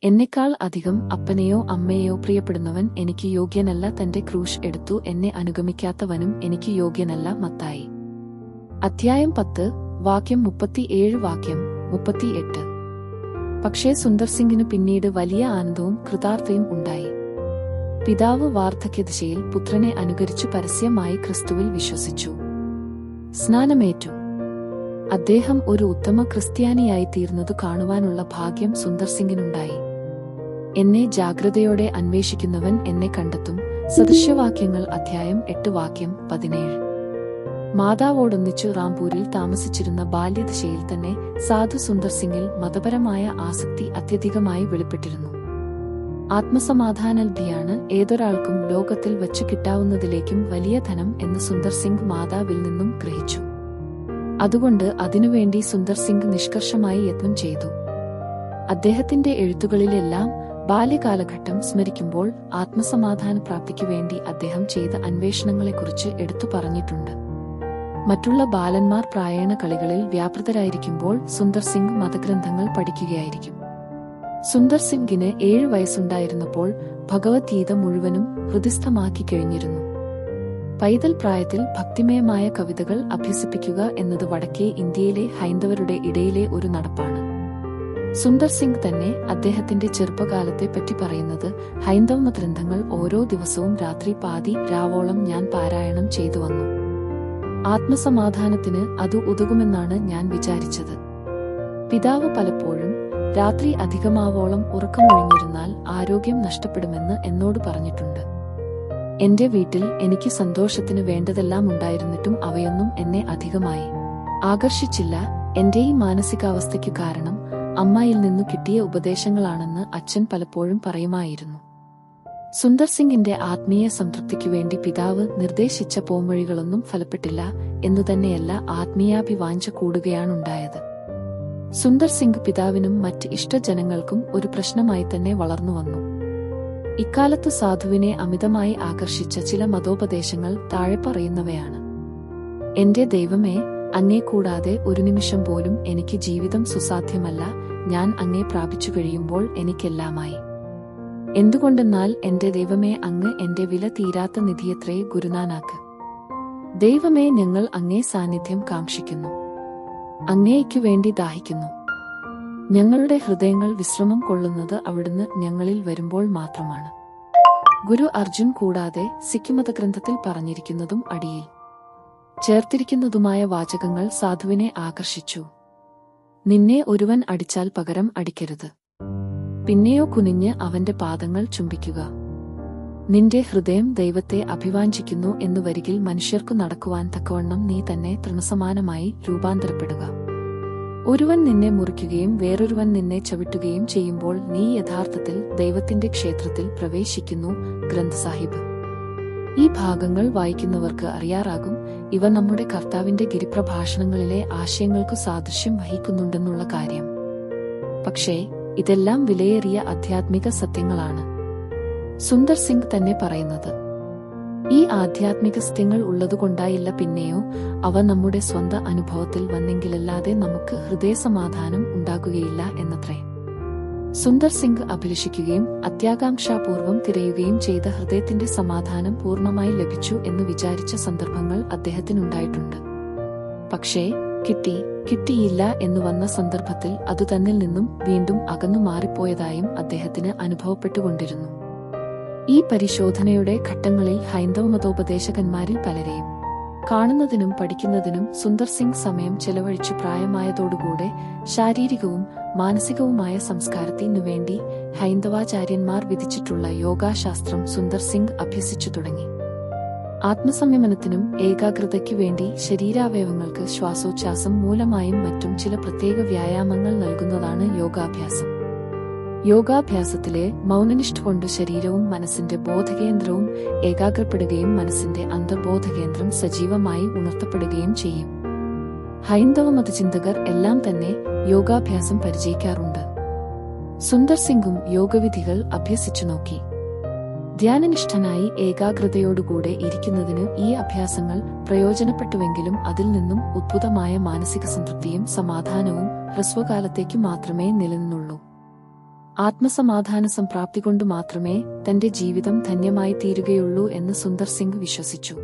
എന്നെക്കാൾ അധികം അപ്പനെയോ അമ്മയെയോ പ്രിയപ്പെടുന്നവൻ എനിക്ക് യോഗ്യനല്ല. തന്റെ ക്രൂശ് എടുത്തു എന്നെ അനുഗമിക്കാത്തവനും എനിക്ക് യോഗ്യനല്ല. മത്തായി അധ്യായം 10 വാക്യം 37 വാക്യം 38. പക്ഷേ സുന്ദർ സിംഗിന് പിന്നീട് വലിയ ആനന്ദവും കൃതാർത്ഥതയും ഉണ്ടായി. പിതാവ് വാർദ്ധക്യദശയിൽ പുത്രനെ അനുകരിച്ചു പരസ്യമായി ക്രിസ്തുവിൽ വിശ്വസിച്ചു, സ്നാനമേറ്റു. അദ്ദേഹം ഒരു ഉത്തമ ക്രിസ്ത്യാനിയായി തീർന്നതു കാണുവാനുള്ള ഭാഗ്യം സുന്ദർ സിംഗിനുണ്ടായി. എന്നെ ജാഗ്രതയോടെ അന്വേഷിക്കുന്നവൻ എന്നെ കണ്ടെത്തും. സദൃശ്യവാക്യങ്ങൾ അധ്യായം 8 വാക്യം 17. മാതാവോടൊന്നിച്ചു റാംപൂരിൽ താമസിച്ചിരുന്ന ബാല്യദശയിൽ തന്നെ സാധു സുന്ദർ സിംഗിൽ മതപരമായ ആസക്തി അത്യധികമായി വെളിപ്പെട്ടിരുന്നു. ആത്മസമാധാനലബ്ധിയാണ് ഏതൊരാൾക്കും ലോകത്തിൽ വച്ചു കിട്ടാവുന്നതിലേക്കും വലിയ ധനം എന്ന് സുന്ദർ സിംഗ് മാതാവിൽ നിന്നും ഗ്രഹിച്ചു. അതുകൊണ്ട് അതിനുവേണ്ടി സുന്ദർ സിംഗ് നിഷ്കർഷമായി യത്നം ചെയ്തു. അദ്ദേഹത്തിന്റെ എഴുത്തുകളിലെല്ലാം ബാല്യകാലഘട്ടം സ്മരിക്കുമ്പോൾ ആത്മസമാധാന പ്രാപ്തിക്കു വേണ്ടി അദ്ദേഹം ചെയ്ത അന്വേഷണങ്ങളെക്കുറിച്ച് എടുത്തു പറഞ്ഞിട്ടുണ്ട്. മറ്റുള്ള ബാലന്മാർ പ്രായേണ കളികളിൽ വ്യാപൃതരായിരിക്കുമ്പോൾ സുന്ദർ സിംഗ് മതഗ്രന്ഥങ്ങൾ പഠിക്കുകയായിരിക്കും. സുന്ദർ സിംഗിന് 7 വയസ്സുണ്ടായിരുന്നപ്പോൾ ഭഗവത്ഗീത മുഴുവനും ഹൃദിസ്ഥമാക്കി കഴിഞ്ഞിരുന്നു. പൈതൽ പ്രായത്തിൽ ഭക്തിമയമായ കവിതകൾ അഭ്യസിപ്പിക്കുക എന്നത് വടക്കേ ഇന്ത്യയിലെ ഹൈന്ദവരുടെ ഇടയിലെ ഒരു നടപ്പാണ്. സുന്ദർ സിംഗ് തന്നെ അദ്ദേഹത്തിന്റെ ചെറുപ്പകാലത്തെ പറ്റി പറയുന്നത്, ഹൈന്ദവ ഗ്രന്ഥങ്ങൾ ഓരോ ദിവസവും രാത്രി പാതി രാവോളം ഞാൻ പാരായണം ചെയ്തു വന്നു. ആത്മസമാധാനത്തിന് അത് ഉതകുമെന്നാണ് ഞാൻ വിചാരിച്ചത്. പിതാവ് പലപ്പോഴും രാത്രി അധികമാവോളം ഉറക്കമൊഴിഞ്ഞിരുന്നാൽ ആരോഗ്യം നഷ്ടപ്പെടുമെന്ന് എന്നോട് പറഞ്ഞിട്ടുണ്ട്. എന്റെ വീട്ടിൽ എനിക്ക് സന്തോഷത്തിന് വേണ്ടതെല്ലാം ഉണ്ടായിരുന്നിട്ടും അവയൊന്നും എന്നെ അധികമായി ആകർഷിച്ചില്ല. എന്റെ ഈ മാനസികാവസ്ഥയ്ക്കു കാരണം അമ്മയിൽ നിന്നു കിട്ടിയ ഉപദേശങ്ങളാണെന്ന് അച്ഛൻ പലപ്പോഴും പറയുമായിരുന്നു. സുന്ദർ സിംഗിന്റെ ആത്മീയ സംതൃപ്തിക്കു വേണ്ടി പിതാവ് നിർദ്ദേശിച്ച പോംവഴികളൊന്നും ഫലപ്പെട്ടില്ല എന്നുതന്നെയല്ല, ആത്മീയാഭിവാഞ്ച കൂടുകയാണുണ്ടായത്. സുന്ദർ സിംഗ് പിതാവിനും മറ്റ് ഇഷ്ടജനങ്ങൾക്കും ഒരു പ്രശ്നമായി തന്നെ വളർന്നു വന്നു. ഇക്കാലത്ത് സാധുവിനെ അമിതമായി ആകർഷിച്ച ചില മതോപദേശങ്ങൾ താഴെ പറയുന്നവയാണ്. എന്റെ ദൈവമേ, അങ്ങേ കൂടാതെ ഒരു നിമിഷം പോലും എനിക്ക് ജീവിതം സുസാധ്യമല്ല. ഞാൻ അങ്ങേ പ്രാപിച്ചു കഴിയുമ്പോൾ എനിക്കെല്ലാമായി. എന്തുകൊണ്ടെന്നാൽ എന്റെ ദൈവമേ, അങ്ങ് എന്റെ വില തീരാത്ത നിധിയത്രേ. ഗുരുനാനാക്ക്. ദൈവമേ, ഞങ്ങൾ അങ്ങേ സാന്നിധ്യം കാക്ഷിക്കുന്നു, അങ്ങേയ്ക്കു വേണ്ടി ദാഹിക്കുന്നു. ഞങ്ങളുടെ ഹൃദയങ്ങൾ വിശ്രമം കൊള്ളുന്നത് അവിടുന്ന് ഞങ്ങളിൽ വരുമ്പോൾ മാത്രമാണ്. ഗുരു അർജുൻ കൂടാതെ സിഖ് മതഗ്രന്ഥത്തിൽ പറഞ്ഞിരിക്കുന്നതും അടിയിൽ ചേർത്തിരിക്കുന്നതുമായ വാചകങ്ങൾ സാധുവിനെ ആകർഷിച്ചു. നിന്നെ ഒരുവൻ അടിച്ചാൽ പകരം അടിക്കരുത്. പിന്നെയോ കുനിഞ്ഞ് അവന്റെ പാദങ്ങൾ ചുംബിക്കുക. നിന്റെ ഹൃദയം ദൈവത്തെ അഭിവാഞ്ചിക്കുന്നു എന്നു വരികിൽ മനുഷ്യർക്കു നടക്കുവാൻ തക്കവണ്ണം നീ തന്നെ തൃണസമാനമായി രൂപാന്തരപ്പെടുക. ഒരുവൻ നിന്നെ മുറിക്കുകയും വേറൊരുവൻ നിന്നെ ചവിട്ടുകയും ചെയ്യുമ്പോൾ നീ യഥാർത്ഥത്തിൽ ദൈവത്തിന്റെ ക്ഷേത്രത്തിൽ പ്രവേശിക്കുന്നു. ഗ്രന്ഥസാഹിബ്. ഈ ഭാഗങ്ങൾ വായിക്കുന്നവർക്ക് അറിയാറാകും, ഇവ നമ്മുടെ കർത്താവിന്റെ ഗിരിപ്രഭാഷണങ്ങളിലെ ആശയങ്ങൾക്കു സാദൃശ്യം വഹിക്കുന്നുണ്ടെന്നുള്ള കാര്യം. പക്ഷേ ഇതെല്ലാം വിലയേറിയ ആധ്യാത്മിക സത്യങ്ങളാണ്. സുന്ദർ സിംഗ് തന്നെ പറയുന്നത്, ഈ ആധ്യാത്മിക സത്യങ്ങൾ ഉള്ളതുകൊണ്ടായില്ല, പിന്നെയോ അവ നമ്മുടെ സ്വന്തം അനുഭവത്തിൽ വന്നെങ്കിലല്ലാതെ നമുക്ക് ഹൃദയസമാധാനം ഉണ്ടാകുകയില്ല എന്നത്രേ. സുന്ദർ സിംഗ് അഭിലഷിക്കുകയും അത്യാകാംക്ഷാപൂർവം തിരയുകയും ചെയ്ത ഹൃദയത്തിന്റെ സമാധാനം പൂർണ്ണമായി ലഭിച്ചു എന്ന് വിചാരിച്ച സന്ദർഭങ്ങൾ അദ്ദേഹത്തിനുണ്ടായിട്ടുണ്ട്. പക്ഷേ കിട്ടിയില്ല എന്നു വന്ന സന്ദർഭത്തിൽ അതു തന്നിൽ നിന്നും വീണ്ടും അകന്നു മാറിപ്പോയതായും അദ്ദേഹത്തിന് അനുഭവപ്പെട്ടുകൊണ്ടിരുന്നു. ഈ പരിശോധനയുടെ ഘട്ടങ്ങളിൽ ഹൈന്ദവ മതോപദേശകന്മാരിൽ പലരെയും കാണുന്നതിനും പഠിക്കുന്നതിനും സുന്ദർ സിംഗ് സമയം ചെലവഴിച്ചു. പ്രായമായതോടുകൂടെ ശാരീരികവും മാനസികവുമായ സംസ്കാരത്തിനു വേണ്ടി ഹൈന്ദവാചാര്യന്മാർ വിധിച്ചിട്ടുള്ള യോഗാശാസ്ത്രം സുന്ദർ സിംഗ് അഭ്യസിച്ചു തുടങ്ങി. ആത്മസംയമനത്തിനും ഏകാഗ്രതയ്ക്കു വേണ്ടി ശരീരാവയവങ്ങൾക്ക് ശ്വാസോച്ഛ്വാസം മൂലമായും മറ്റും ചില പ്രത്യേക വ്യായാമങ്ങൾ നൽകുന്നതാണ് യോഗാഭ്യാസം. യോഗാഭ്യാസത്തിലെ മൗനനിഷ്ഠ കൊണ്ട് ശരീരവും മനസ്സിന്റെ ബോധകേന്ദ്രവും ഏകാഗ്രപ്പെടുകയും മനസ്സിന്റെ അന്തർബോധകേന്ദ്രം സജീവമായി ഉണർത്തപ്പെടുകയും ചെയ്യും. ഹൈന്ദവ മതചിന്തകർ എല്ലാം തന്നെ യോഗാഭ്യാസം പരിചയിക്കാറുണ്ട്. സുന്ദർ സിംഗും യോഗവിധികൾ അഭ്യസിച്ചു നോക്കി. ധ്യാനനിഷ്ഠനായി ഏകാഗ്രതയോടുകൂടെ ഇരിക്കുന്നതിന് ഈ അഭ്യാസങ്ങൾ പ്രയോജനപ്പെട്ടുവെങ്കിലും അതിൽ നിന്നും ഉദ്ഭുതമായ മാനസിക സംതൃപ്തിയും സമാധാനവും ഹ്രസ്വകാലത്തേക്കു മാത്രമേ നിലനിന്നുള്ളൂ. ആത്മസമാധാന സംപ്രാപ്തി കൊണ്ട് മാത്രമേ തന്റെ ജീവിതം ധന്യമായി തീരുകയുള്ളൂ എന്ന് സുന്ദർ സിംഗ് വിശ്വസിച്ചു.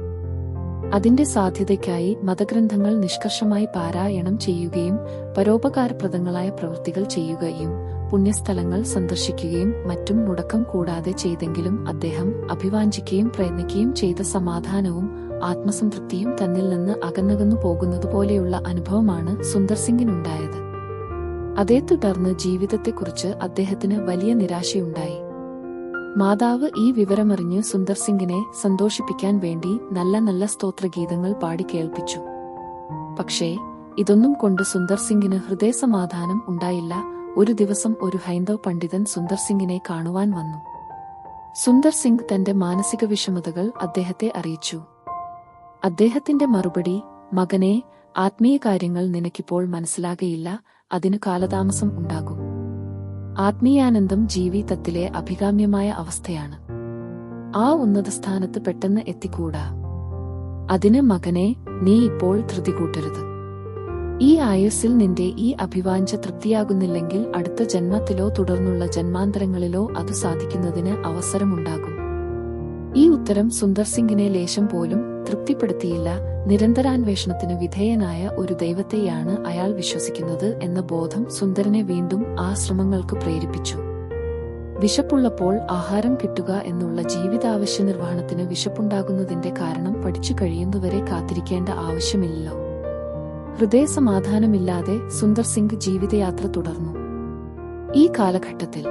അതിന്റെ സാധ്യതയ്ക്കായി മതഗ്രന്ഥങ്ങൾ നിഷ്കർഷമായി പാരായണം ചെയ്യുകയും പരോപകാരപ്രദങ്ങളായ പ്രവൃത്തികൾ ചെയ്യുകയും പുണ്യസ്ഥലങ്ങൾ സന്ദർശിക്കുകയും മറ്റും മുടക്കം കൂടാതെ ചെയ്തെങ്കിലും അദ്ദേഹം അഭിവാഞ്ചിക്കുകയും പ്രയത്നിക്കുകയും ചെയ്ത സമാധാനവും ആത്മസംതൃപ്തിയും തന്നിൽ നിന്ന് അകന്നകന്നു പോകുന്നതുപോലെയുള്ള അനുഭവമാണ് സുന്ദർ സിംഗിനുണ്ടായത്. അതേ തുടർന്ന് ജീവിതത്തെക്കുറിച്ച് അദ്ദേഹത്തിന് വലിയ നിരാശയുണ്ടായി. മാതാവ് ഈ വിവരമറിഞ്ഞ് സുന്ദർ സിംഗിനെ സന്തോഷിപ്പിക്കാൻ വേണ്ടി നല്ല നല്ല സ്തോത്രഗീതങ്ങൾ പാടി കേൾപ്പിച്ചു. പക്ഷേ ഇതൊന്നും കൊണ്ട് സുന്ദർ സിംഗിന് ഹൃദയസമാധാനം ഉണ്ടായില്ല. ഒരു ദിവസം ഒരു ഹൈന്ദവ പണ്ഡിതൻ സുന്ദർ സിംഗിനെ കാണുവാൻ വന്നു. സുന്ദർ സിംഗ് തന്റെ മാനസിക വിഷമതകൾ അദ്ദേഹത്തെ അറിയിച്ചു. അദ്ദേഹത്തിന്റെ മറുപടി, മകനെ, ആത്മീയ കാര്യങ്ങൾ നിനക്കിപ്പോൾ മനസ്സിലാകയില്ല, അതിനു കാലതാമസം ഉണ്ടാകും. ആത്മീയാനന്ദം ജീവിതത്തിലെ അഭികാമ്യമായ അവസ്ഥയാണ്. ആ ഉന്നതസ്ഥാനത്ത് പെട്ടെന്ന് എത്തിക്കൂടാ. അതിന് മകനെ, നീ ഇപ്പോൾ ധൃതി കൂട്ടരുത്. ഈ ആയുസ്സിൽ നിന്റെ ഈ അഭിവാഞ്ച തൃപ്തിയാകുന്നില്ലെങ്കിൽ അടുത്ത ജന്മത്തിലോ തുടർന്നുള്ള ജന്മാന്തരങ്ങളിലോ അത് സാധിക്കുന്നതിന് അവസരമുണ്ടാകും. ഈ ഉത്തരം സുന്ദർ സിംഗിനെ ലേശം പോലും തൃപ്തിപ്പെടുത്തിയില്ല. നിരന്തരാന്വേഷണത്തിന് വിധേയനായ ഒരു ദൈവത്തെയാണ് അയാൾ വിശ്വസിക്കുന്നത് എന്ന ബോധം സുന്ദരനെ വീണ്ടും ആ ശ്രമങ്ങൾക്ക് പ്രേരിപ്പിച്ചു. വിശപ്പുള്ളപ്പോൾ ആഹാരം കിട്ടുക എന്നുള്ള ജീവിതാവശ്യ നിർവഹണത്തിന് വിശപ്പുണ്ടാകുന്നതിന്റെ കാരണം പഠിച്ചു കഴിയുന്നവരെ കാത്തിരിക്കേണ്ട ആവശ്യമില്ലല്ലോ. ഹൃദയസമാധാനമില്ലാതെ സുന്ദർ സിംഗ് ജീവിതയാത്ര തുടർന്നു. ഈ കാലഘട്ടത്തിൽ